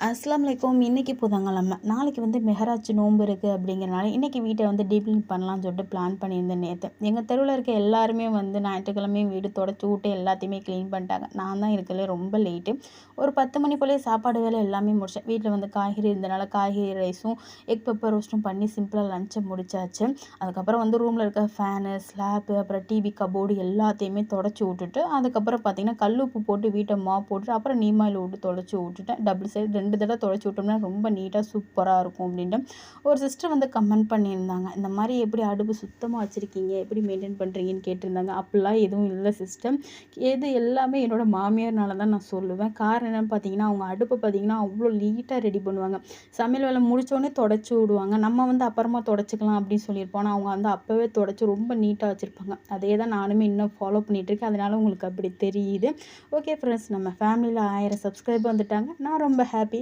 அஸ்ஸலாமு அலைக்கும். இன்றைக்கி புதன்கிழமை, நாளைக்கு வந்து மெஹராஜ் நோன்பு இருக்குது. அப்படிங்கிறனால இன்றைக்கி வீட்டை வந்து டீப் க்ளீன் பண்ணலாம்னு சொல்லிட்டு பிளான் பண்ணியிருந்தேன். நேற்று எங்கள் தெருவில் இருக்க எல்லாருமே வந்து ஞாயிற்றுக்கிழமையும் வீடு தொடச்சி விட்டு எல்லாத்தையுமே க்ளீன் பண்ணிட்டாங்க. நான் தான் இருக்கல ரொம்ப லேட்டு. ஒரு 10 மணி போலே சாப்பாடு வேலை எல்லாமே முடித்தேன். வீட்டில் வந்து காய்கறி இருந்தனால காய்கறி ரைஸும் எக் பெப்பர் ரோஸ்ட்டும் பண்ணி சிம்பிளாக லஞ்சை முடிச்சாச்சு. அதுக்கப்புறம் வந்து ரூமில் இருக்க ஃபேனு, ஸ்லாப்பு, அப்புறம் டிவி கபோர்டு எல்லாத்தையுமே தொடச்சி விட்டுட்டு, அதுக்கப்புறம் பார்த்திங்கன்னா கல் உப்பு போட்டு வீட்டை போட்டுட்டு அப்புறம் நீமாயில் விட்டு தொடச்சி விட்டுட்டேன். டபுள் சைடு 2 தடவை துடைச்சி விட்டோம்னா ரொம்ப நீட்டாக சூப்பராக இருக்கும் அப்படின்ட்டு ஒரு சிஸ்டர் வந்து கமெண்ட் பண்ணியிருந்தாங்க. இந்த மாதிரி எப்படி அடுப்பு சுத்தமாக வச்சுருக்கீங்க, எப்படி மெயின்டைன் பண்ணுறீங்கன்னு கேட்டிருந்தாங்க. அப்படிலாம் எதுவும் இல்லை சிஸ்டம். இது எல்லாமே என்னோடய மாமியார்னால தான் நான் சொல்லுவேன். காரணம் என்னென்னு பார்த்தீங்கன்னா, அவங்க அடுப்பை பார்த்தீங்கன்னா அவ்வளோ நீட்டாக ரெடி பண்ணுவாங்க. சமையல் வேலை முடித்தோடனே தொடச்சி விடுவாங்க. நம்ம வந்து அப்புறமா தொடச்சிக்கலாம் அப்படின்னு சொல்லியிருப்போம். ஆனால் அவங்க வந்து அப்போவே தொடச்சி ரொம்ப நீட்டாக வச்சுருப்பாங்க. அதே தான் நானுமே இன்னும் ஃபாலோ பண்ணிகிட்ருக்கேன். அதனால் உங்களுக்கு அப்படி தெரியுது. ஓகே ஃப்ரெண்ட்ஸ், நம்ம ஃபேமிலியில் 1000 சப்ஸ்கிரைபர் வந்துட்டாங்க. நான் ரொம்ப ஹாப்பி.